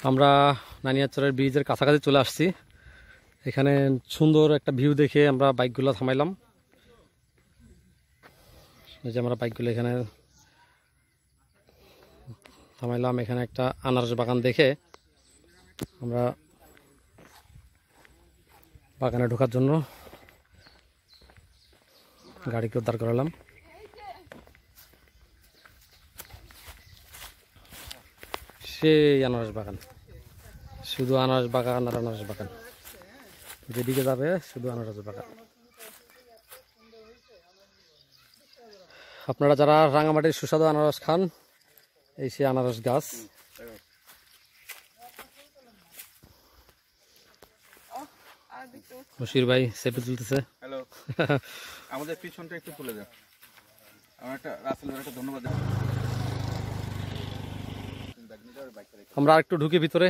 আমরা নানিয়ারচরের ব্রিজের কাছাকাছি চলে আসছি। এখানে সুন্দর একটা ভিউ দেখে আমরা বাইকগুলো থামাইলাম। এই যে আমরা বাইকগুলো এখানে থামাইলাম। এখানে একটা আনারস বাগান দেখে আমরা বাগানে ঢোকার জন্য গাড়িকে উদ্ধার করালাম। সেই আনারস বাগান, শুধু আনারস বাগান আর আনারস বাগান, যেদিকে যাবে শুধু আনারস বাগান। আপনারা যারা রাঙামাটির সুস্বাদু আনারস খান, এই সে আনারস গাছ। বশির ভাই সেলফি তুলতেছে। হ্যালো, আমাদের পিছনটা একটু তুলে দাও। আমার একটা রাসেল ভাই একটা ধন্যবাদ। আমরা আরেকটু ঢুকি ভিতরে।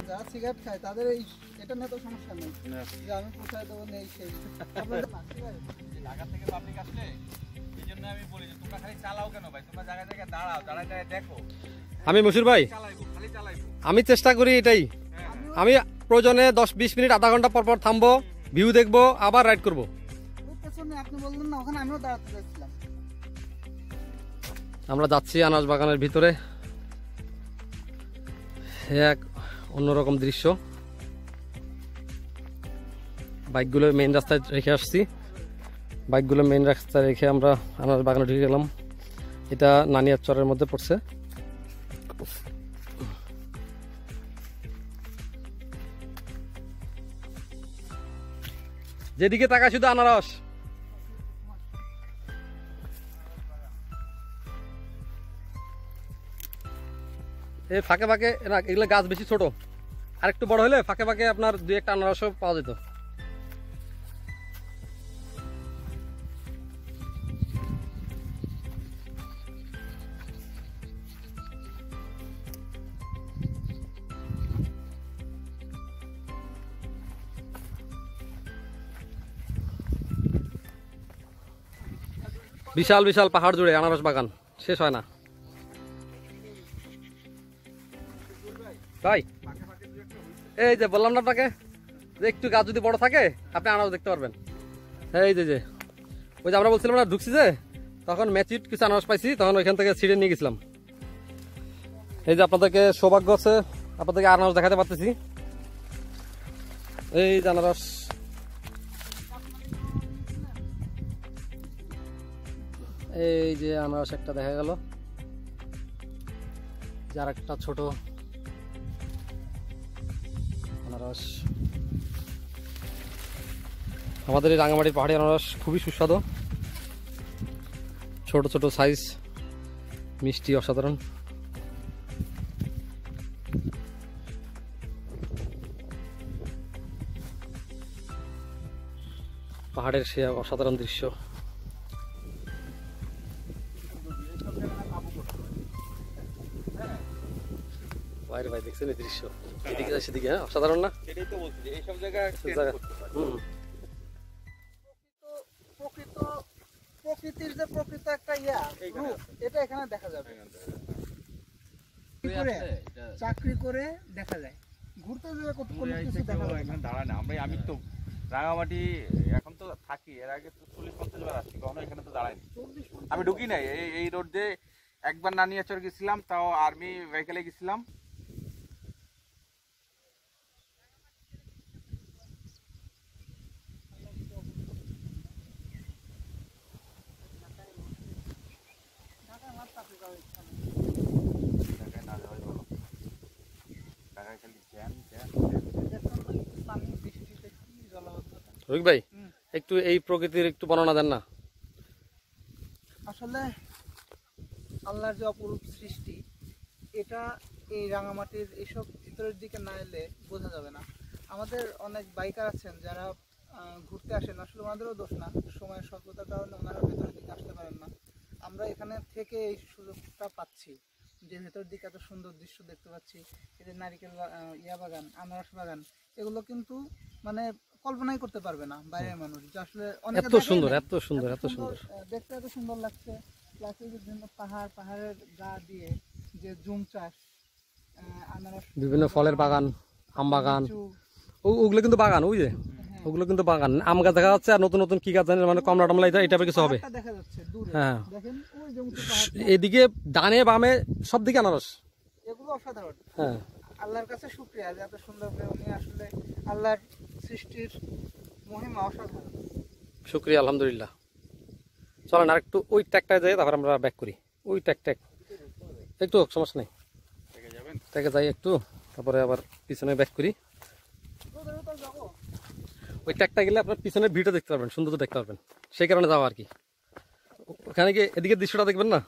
যারা সিগারেট খায় তাদের এটা নিয়ে তো সমস্যা নেই যে আমি কোথায় দেবো নেই সেই ঢাকা থেকে পাবলিক আসলে এই জন্য আমি বলি যে তোমরা খালি চালাও কেন ভাই, তোমরা জায়গায় জায়গায় দাঁড়াও, দাঁড়ায় দাঁড়ায় দেখো। আমি মশির ভাই খালি চালাইবো। আমি চেষ্টা করি এটাই, আমি প্রয়োজনে 10-20 মিনিট আধা ঘন্টা পর পর থামবো, ভিউ দেখবো, আবার রাইড করবো। পেছনে আপনি বললেন না, ওখানে আমিও দাঁড়াতে চাইছিলাম। আমরা যাচ্ছি আনারস বাগানের ভিতরে। এক অন্যরকম দৃশ্য। বাইকগুলো মেইন রাস্তায় রেখে আসছি, বাইকগুলো মেইন রাস্তায় রেখে আমরা আনারস বাগানে ঢুকে গেলাম। এটা নানিয়ারচরের মধ্যে পড়ছে। যেদিকে তাকায় শুধু আনারস। এই ফাঁকে ফাঁকে না, এগুলো গাছ বেশি ছোট, আর একটু বড় হলে ফাঁকে ফাঁকে আপনার 2-1টা আনারসও পাওয়া যেত। বিশাল বিশাল পাহাড় জুড়ে আনারস বাগান, শেষ হয় না ভাই। এই যে বললাম না আপনাকে যে একটু গাছ যদি বড় থাকে আপনি আনারস দেখতে পারবেন। এই যে ওই যে আমরা বলছিলাম না ঢুকছি যে, তখন ম্যাচিট কিছু আনারস পাইছি, তখন ওইখান থেকে ছিঁড়ে নিয়ে গেছিলাম। এই যে আপনাদেরকে সৌভাগ্য আছে, আপনাদেরকে আনারস দেখাতে পারতেছি। এই যে আনারস, এই যে আনারস একটা দেখা গেল, যার একটা ছোট আনারস। আমাদের এই রাঙামাটির পাহাড়ি আনারস খুবই সুস্বাদু, ছোট ছোট সাইজ, মিষ্টি, অসাধারণ। পাহাড়ের সে অসাধারণ দৃশ্য। বাইরে ভাই দেখছেন এই দৃশ্য, এদিকে যায় সেদিকে, হ্যাঁ অসাধারণ না? এটাই তো বলছি যে এইসব জায়গায় প্রকৃতির যে প্রকৃত একটা রূপ, এটা এখানে দেখা যাবে। চাকরি করে দেখা যায়, ঘুরতে গেলে কত কোনো কিছু দেখা যায়। এখানে দাঁড়ায় না। আমি তো রাঙামাটি এখন তো থাকি, এর আগে তো 40-50 বার আসছি, কখনো এখানে তো দাঁড়াইনি। আমি ঢুকি নাই এই রোড দিয়ে। একবার নানিয়ারচর গেছিলাম, তাও আর্মি ভেহিকেলে গেছিলাম। রুক ভাই একটু এই প্রকৃতির একটু বর্ণনা দেন না। আসলে আল্লাহর যে অপরূপ সৃষ্টি, এটা এই রাঙামাটির এইসব ভিতরের দিকে না এলে বোঝা যাবে না। আমাদের অনেক বাইকার আছেন যারা ঘুরতে আসেন, আসলে ওনাদেরও দোষ না, সময়ের স্বল্পতার কারণে ওনারা ভেতরের দিকে আসতে পারেন না। আমরা এখানে থেকে এই সুযোগটা পাচ্ছি যে ভেতরের দিকে এত সুন্দর দৃশ্য দেখতে পাচ্ছি। এই যে নারিকেল বাগান, আনারস বাগান, এগুলো কিন্তু মানে কল্পনাই করতে পারবে না বাইরের মানুষ যে আসলে অনেকে এত দেখেই সুন্দর নাই। এত সুন্দর এত সুন্দর। দেখতে এত সুন্দর লাগছে, প্লাস এই যে বিভিন্ন পাহাড়ের গা দিয়ে যে জুম চাষ, আনারস, বিভিন্ন ফলের বাগান, আম বাগান, লিচু, ওগুলো কিন্তু বাগান, ওই যে ওগুলো কিন্তু বাগান। আম গাছ দেখা যাচ্ছে আর নতুন নতুন কি গাছ জানি মানে কমলা টমলা এটা টাইপের কিছু হবে। পাহাড়টা দেখা যাচ্ছে দূরে, হ্যাঁ দেখেন ওই যে উঁচু পাহাড়, এদিকে ডানে বামে সব দিকে আনারস। এগুলো অসাধারণ। হ্যাঁ আল্লাহর কাছে শুকরিয়া যে এত সুন্দর করে উনি আসলে আল্লাহর সৃষ্টির মহিমা অসাধারণ। শুক্রিয়া আলহামদুলিল্লাহ। চলেন আর একটু ওই ট্যাগটায় যাই, তারপর আমরা ব্যাক করি। ওই ট্যাগ একটু সমস্যা নেই, ট্যাগে যাই একটু, তারপরে আবার পিছনে ব্যাক করি। ওই ট্যাগটা গেলে আপনার পিছনের ভিউটা দেখতে পারবেন, সুন্দর তো দেখতে পারবেন, সেই কারণে যাওয়া আর কি। ওখানে গিয়ে এদিকে দৃশ্যটা দেখবেন না।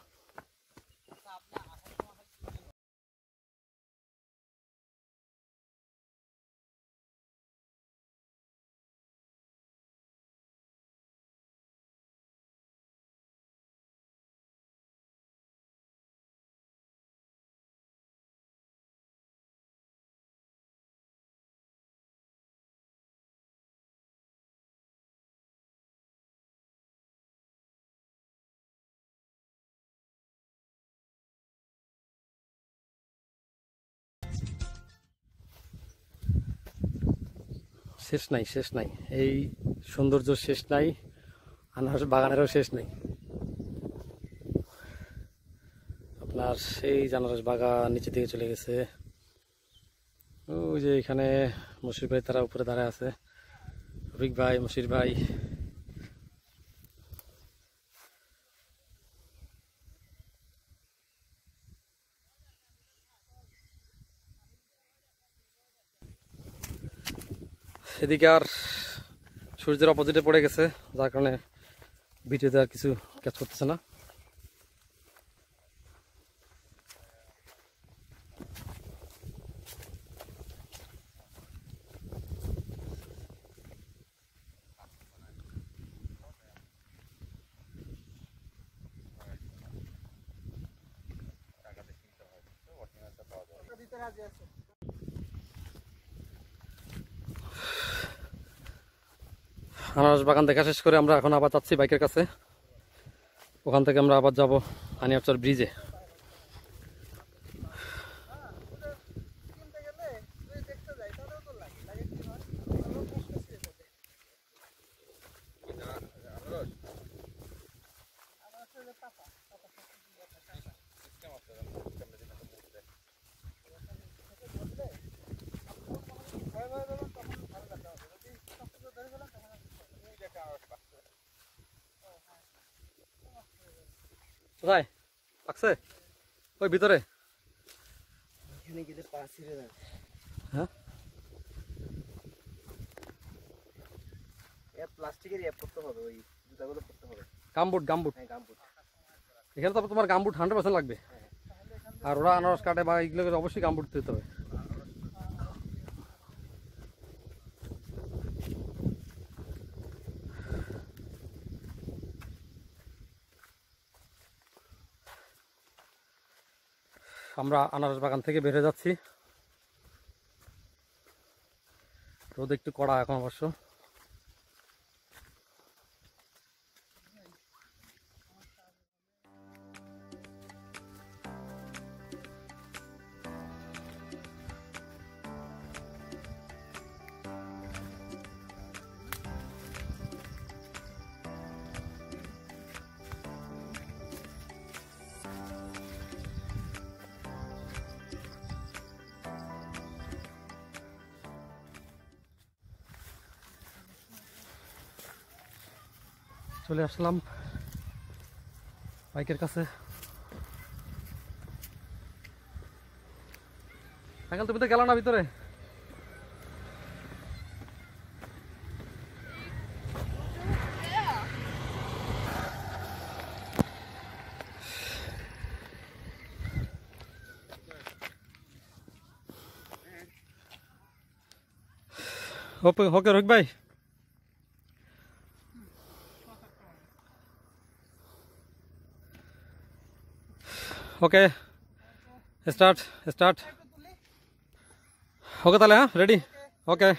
শেষ নাই শেষ নাই, এই সৌন্দর্য শেষ নাই, আনারস বাগানেরও শেষ নাই। আপনার সেই আনারস বাগান নিচে দিকে চলে গেছে। ওই যে এখানে মশির ভাই তারা উপরে দাঁড়ায় আছে, রফিক ভাই, মশির ভাই। এদিকে আর সূর্যের অপোজিটে পড়ে গেছে, যার কারণে ভিডিওতে আর কিছু ক্যাচ করতেছে না। দিতে রাজি আছে। আনারস বাগান দেখা শেষ করে আমরা এখন আবার যাচ্ছি বাইকের কাছে। ওখান থেকে আমরা আবার যাব আনিয়ারচর ব্রিজে। কিনতে গেলে যদি দেখতে যাই তাহলেও তো লাগে কি হয়, আরো কষ্ট ছিঁড়ে যাবে। আনারসের যে পাতা ভয় ভয় দেবেন তখন ভালো লাগতে হবে, যদি কষ্ট করে ধরে ফেলেন তখন কোথায় পাকছে? ওই ভিতরে। এখানে গেলে পা ছিঁড়ে যাবে। হ্যাঁ প্লাস্টিকের ইয়ে করতে হবে, ওই জুতাগুলো করতে হবে। গামবুট গামবুট হ্যাঁ গামবুট। এখানে তো তোমার গামবুট 100% লাগবে। আর ওরা আনারস কাটে বা এগুলো অবশ্যই গামবুট দিতে হবে। আমরা আনারস বাগান থেকে বের হয়ে যাচ্ছি। রোদ একটু কড়া এখন অবশ্য। চলে আসলাম বাইকের কাছে। আঙ্কেল তুমি তো গেল না ভিতরে? ওকে ওকে রোহিত ভাই, ওকে স্টার্ট স্টার্ট। ওকে তাহলে, হ্যাঁ রেডি, ওকে।